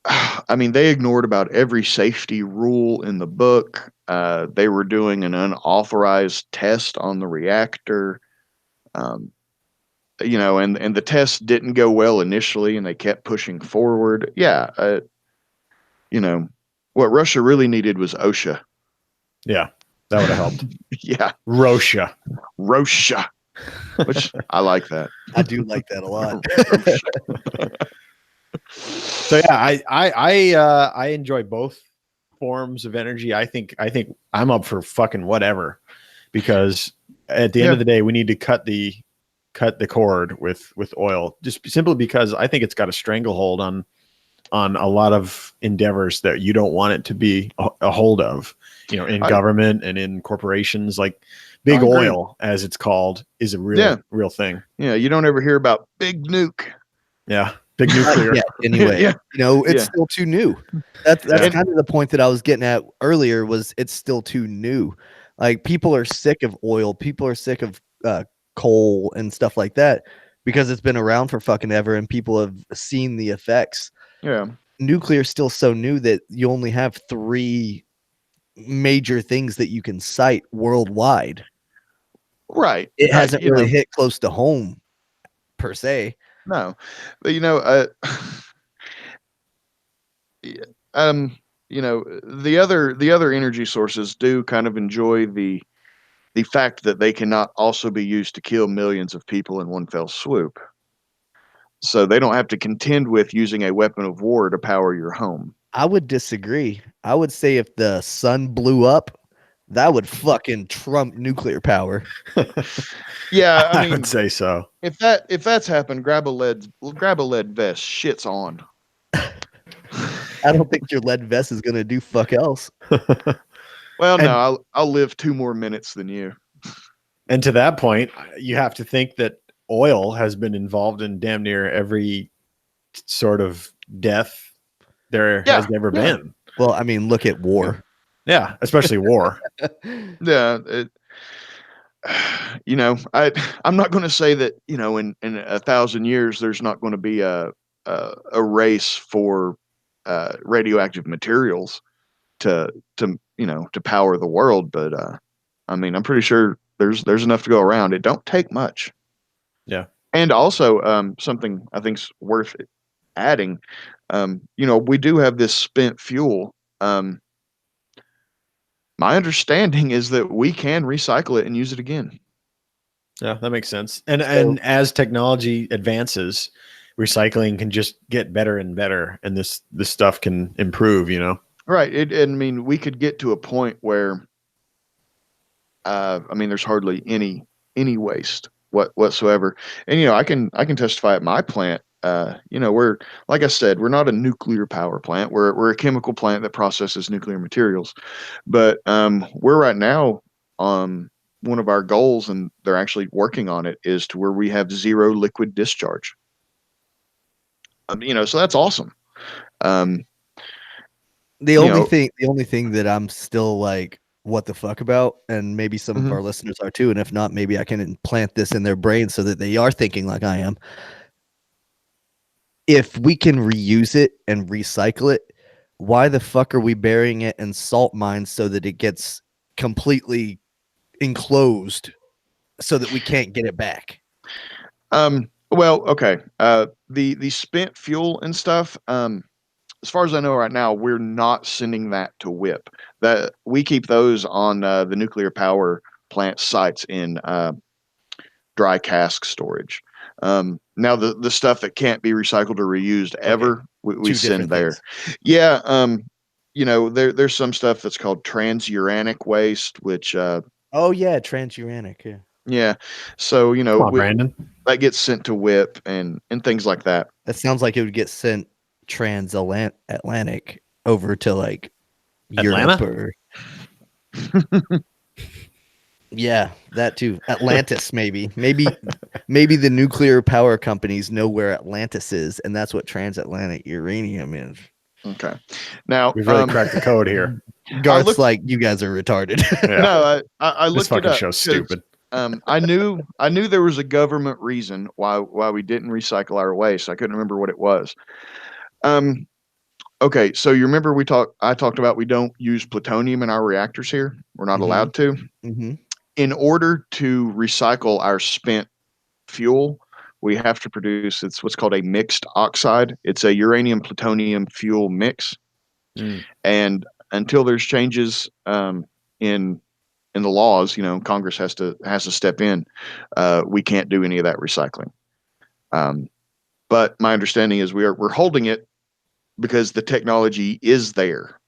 I mean, they ignored about every safety rule in the book. They were doing an unauthorized test on the reactor. Um, and the test didn't go well initially, and they kept pushing forward. Yeah, you know, what Russia really needed was OSHA. Yeah, that would have helped. Yeah, Rosha. Russia, which I like that. I do like that a lot. So yeah, I enjoy both forms of energy. I think I'm up for fucking whatever, because at the end Yeah. of the day, we need to cut the cord with oil, just simply because I think it's got a stranglehold on a lot of endeavors that you don't want it to be a hold of, in government and in corporations. Like big I agree. oil, as it's called, is a real thing. Yeah, you don't ever hear about big nuke. Yeah. Big nuclear. Yeah, anyway, Yeah. it's Yeah. still too new. That's Yeah. kind of the point that I was getting at earlier, was it's still too new. Like, people are sick of oil, people are sick of coal and stuff like that, because it's been around for fucking ever and people have seen the effects. Yeah. Nuclear is still so new that you only have 3 major things that you can cite worldwide. Right. It hasn't You really know, hit close to home per se. no, but yeah, the other energy sources do kind of enjoy the fact that they cannot also be used to kill millions of people in one fell swoop. So they don't have to contend with using a weapon of war to power your home. I would disagree. I would say if the sun blew up, that would fucking trump nuclear power. Yeah, I I mean, would say so. if that's happened, grab a lead vest. Shit's on. I don't think your lead vest is gonna do fuck else. Well, And- no, I'll live 2 more minutes than you. And to that point, you have to think that oil has been involved in damn near every sort of death there Yeah, has ever yeah. been. Well, I mean, look at war. Yeah, especially war. Yeah, I'm not going to say that in 1,000 years there's not going to be a race for radioactive materials to power the world, but I mean, I'm pretty sure there's enough to go around. It don't take much. Yeah. And also, something I think's worth adding, we do have this spent fuel. My understanding is that we can recycle it and use it again. Yeah, that makes sense. And as technology advances, recycling can just get better and better, and this stuff can improve, Right. I mean, we could get to a point where, I mean, there's hardly any waste whatsoever. And I can testify at my plant. We're, like I said, we're not a nuclear power plant. We're a chemical plant that processes nuclear materials. But we're right now on one of our goals, and they're actually working on it, is to where we have 0 liquid discharge. So that's awesome. The only thing that I'm still like what the fuck about, and maybe some of our listeners are too. And if not, maybe I can implant this in their brain so that they are thinking like I am. If we can reuse it and recycle it, why the fuck are we burying it in salt mines so that it gets completely enclosed so that we can't get it back? Well, okay. The spent fuel and stuff, as far as I know right now, we're not sending that to WIP. That we keep those on the nuclear power plant sites in dry cask storage. Now the stuff that can't be recycled or reused ever, we send there. Things. Yeah. There's some stuff that's called transuranic waste, which oh yeah, transuranic, yeah. Yeah. So, Come on, Brandon. That gets sent to WIP and things like that. That sounds like it would get sent transatlantic over to like Atlanta? Europe or yeah, that too. Atlantis, maybe. Maybe the nuclear power companies know where Atlantis is, and that's what transatlantic uranium is. Okay. Now we've really cracked the code here. Garth's like, you guys are retarded. Yeah. No, I looked this fucking it up show's stupid. I knew there was a government reason why we didn't recycle our waste. I couldn't remember what it was. Okay, so you remember I talked about we don't use plutonium in our reactors here. We're not allowed to. Mm-hmm. In order to recycle our spent fuel, we have to produce what's called a mixed oxide. It's a uranium plutonium fuel mix. And until there's changes in the laws, Congress has to step in. We can't do any of that recycling. But my understanding is we're holding it because the technology is there.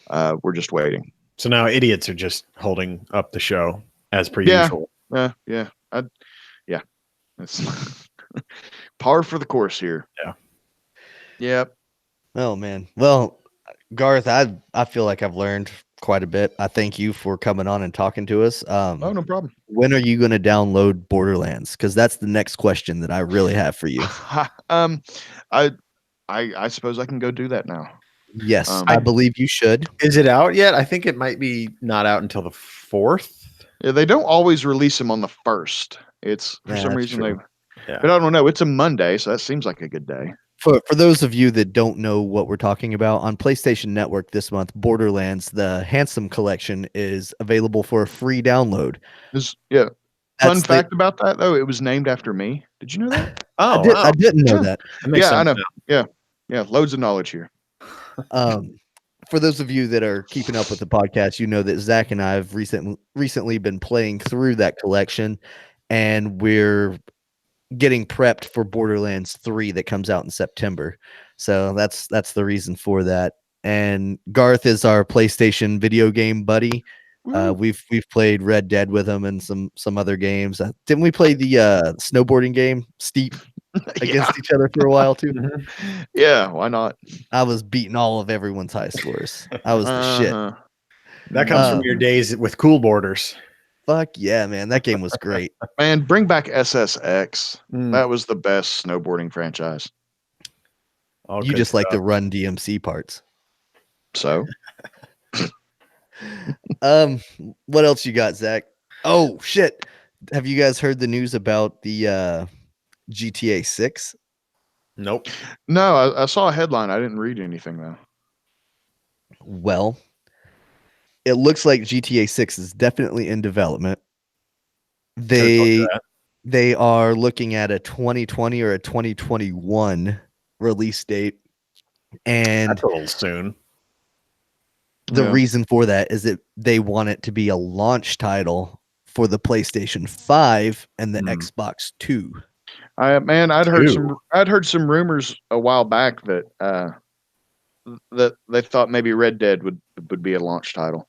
We're just waiting. So now idiots are just holding up the show as per usual. Yeah. That's par for the course here. Yeah. Yep. Oh man. Well, Garth, I feel like I've learned quite a bit. I thank you for coming on and talking to us. Oh, no problem. When are you going to download Borderlands? Because that's the next question that I really have for you. I suppose I can go do that now. Yes, I believe you should. Is it out yet? I think it might be not out until the 4th. Yeah, they don't always release them on the 1st. It's for some reason true. but I don't know. It's a Monday, so that seems like a good day. For those of you that don't know what we're talking about, on PlayStation Network this month, Borderlands, the Handsome Collection, is available for a free download. Fun fact about that, though, it was named after me. Did you know that? Oh, I didn't know that. I know. Now. Yeah, loads of knowledge here. For those of you that are keeping up with the podcast, you know that Zach and I have recently been playing through that collection, and we're getting prepped for Borderlands 3 that comes out in September. So that's the reason for that. And Garth is our PlayStation video game buddy. We've played Red Dead with him and some other games. Didn't we play the snowboarding game Steep against each other for a while too? Yeah, why not? I was beating all of everyone's high scores. I was the shit. That comes from your days with Cool Borders. Fuck yeah, man. That game was great. Man, bring back SSX. That was the best snowboarding franchise. You just like the Run DMC parts. So what else you got, Zach? Oh shit. Have you guys heard the news about the GTA 6? Nope. No, I saw a headline. I didn't read anything though. Well, it looks like GTA 6 is definitely in development. They are looking at a 2020 or a 2021 release date. And that's a little soon. The reason for that is that they want it to be a launch title for the PlayStation 5 and the Xbox 2. I'd heard some rumors a while back that they thought maybe Red Dead would be a launch title.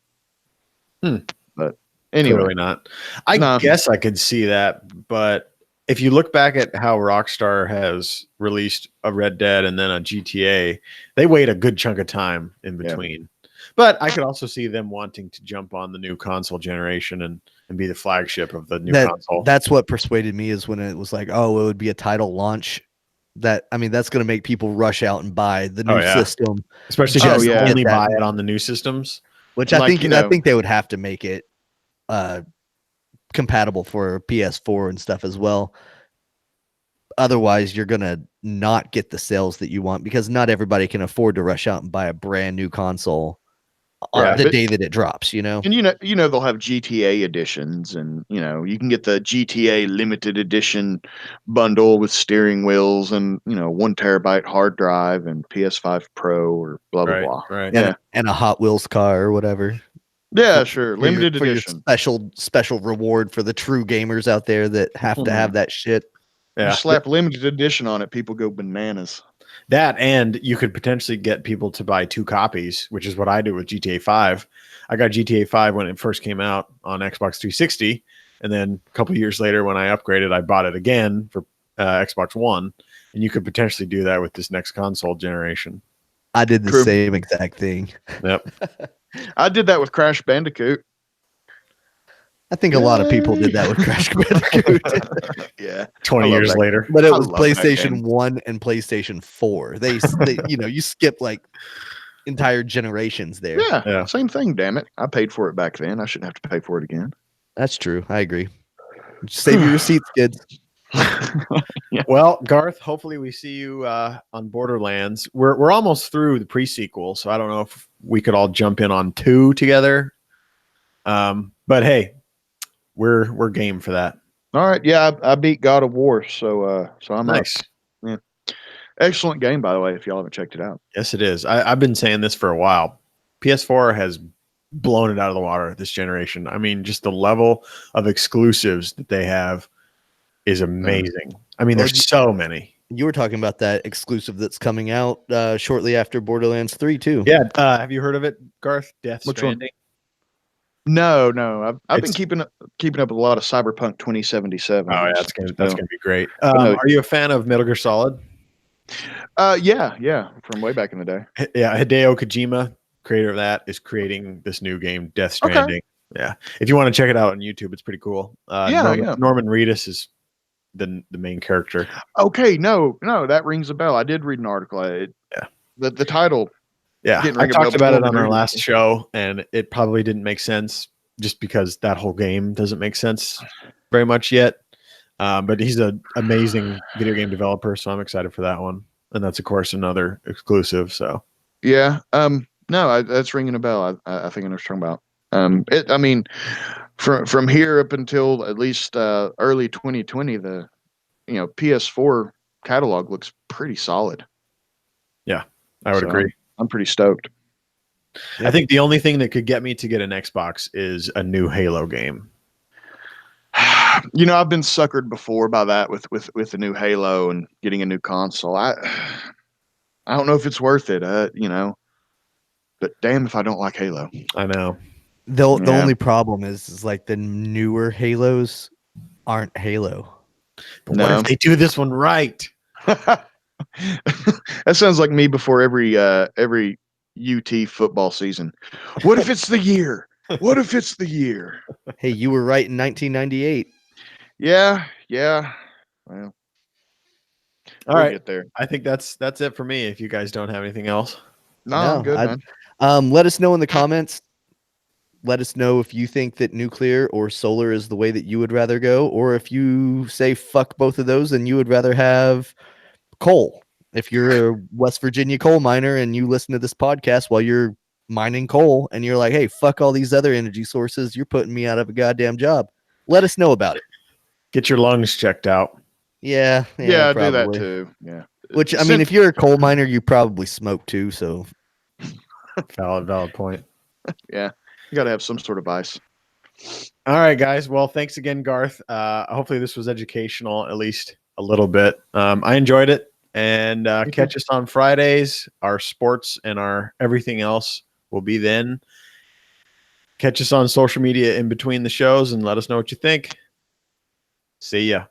But anyway, clearly not. I guess I could see that, but if you look back at how Rockstar has released a Red Dead and then a GTA, they wait a good chunk of time in between. Yeah. But I could also see them wanting to jump on the new console generation and be the flagship of the new console. That's what persuaded me, is when it was like, oh, it would be a title launch. That's going to make people rush out and buy the new system. Especially if you only buy it on the new systems. Which I Like, think you know- I think they would have to make it compatible for PS4 and stuff as well. Otherwise, you're gonna not get the sales that you want because not everybody can afford to rush out and buy a brand new console Yeah, the but- day that it drops. You know, And you know they'll have GTA editions, and you know you can get the GTA limited edition bundle with steering wheels and 1 terabyte hard drive and PS5 Pro or blah blah Right. blah. Right. Yeah. and a Hot Wheels car or whatever. Yeah, for- sure, for your- limited for your edition. special reward for the true gamers out there that have to have that shit. Yeah. You slap limited edition on it, people go bananas. That, and you could potentially get people to buy 2 copies, which is what I do with GTA 5. I got GTA 5 when it first came out on Xbox 360, and then a couple of years later, when I upgraded, I bought it again for Xbox One. And you could potentially do that with this next console generation. I did the True. same exact thing. Yep. I did that with Crash Bandicoot. I think a lot of people did that with Crash Bandicoot. Yeah, 20 I love years that. later. But it I was love that PlayStation game. 1 and PlayStation 4. They you skip like entire generations there. Yeah, Yeah. same thing. Damn it, I paid for it back then. I shouldn't have to pay for it again. That's true. I agree. Save your receipts, kids. Well, Garth, hopefully we see you on Borderlands. We're almost through the pre-sequel, so I don't know if we could all jump in on 2 together. But hey, we're game for that. All right, yeah, I beat God of War, so I'm Nice. up. Excellent game, by the way. If y'all haven't checked it out. Yes, it is. I've been saying this for a while. PS4 has blown it out of the water this generation. I mean, just the level of exclusives that they have is amazing. I mean, there's so many. You were talking about that exclusive that's coming out shortly after Borderlands 3 too. Yeah. Have you heard of it, Garth? Death Which one? Stranding. No, I've been It's- keeping up with a lot of Cyberpunk 2077. Oh, yeah, that's gonna be great. no. Are you a fan of Metal Gear Solid? Yeah, from way back in the day. Yeah, Hideo Kojima, creator of that, is creating this new game, Death Okay. Stranding. Yeah, if you want to check it out on YouTube, it's pretty cool. Norman Reedus is the main character. Okay, no, that rings a bell. I did read an article. The title. Yeah, Didn't I ring a bell, talked but about it Norman on our Reedus. last show, and it probably didn't make sense just because that whole game doesn't make sense very much yet. But he's an amazing video game developer, so I'm excited for that one. And that's, of course, another exclusive. So Yeah. No, that's ringing a bell. I think I know what you're talking about. I mean, from here up until at least early 2020, the PS4 catalog looks pretty solid. I would So, agree. I'm pretty stoked. I think the only thing that could get me to get an Xbox is a new Halo game. I've been suckered before by that with the new Halo and getting a new console. I don't know if it's worth it. But damn if I don't like Halo. I know. The Yeah. only problem is like the newer Halos aren't Halo. But what No. if they do this one right? That sounds like me before every UT football season. What if it's the year? What if it's the year? Hey, you were right in 1998. Yeah. Well, All we'll right. get there. I think that's it for me. If you guys don't have anything else. No, I'm No, good, I- man. Let us know in the comments. Let us know if you think that nuclear or solar is the way that you would rather go, or if you say fuck both of those and you would rather have coal. If you're a West Virginia coal miner and you listen to this podcast while you're mining coal and you're like, hey, fuck all these other energy sources, you're putting me out of a goddamn job. Let us know about it. Get your lungs checked out. Yeah, do that probably. too. Yeah. Which I mean, if you're a coal miner, you probably smoke too. So Valid point. you got to have some sort of vice. All right, guys. Well, thanks again, Garth. Hopefully this was educational, at least a little bit. I enjoyed it. And catch us on Fridays. Our sports and our everything else will be then. Catch us on social media in between the shows and let us know what you think. See ya.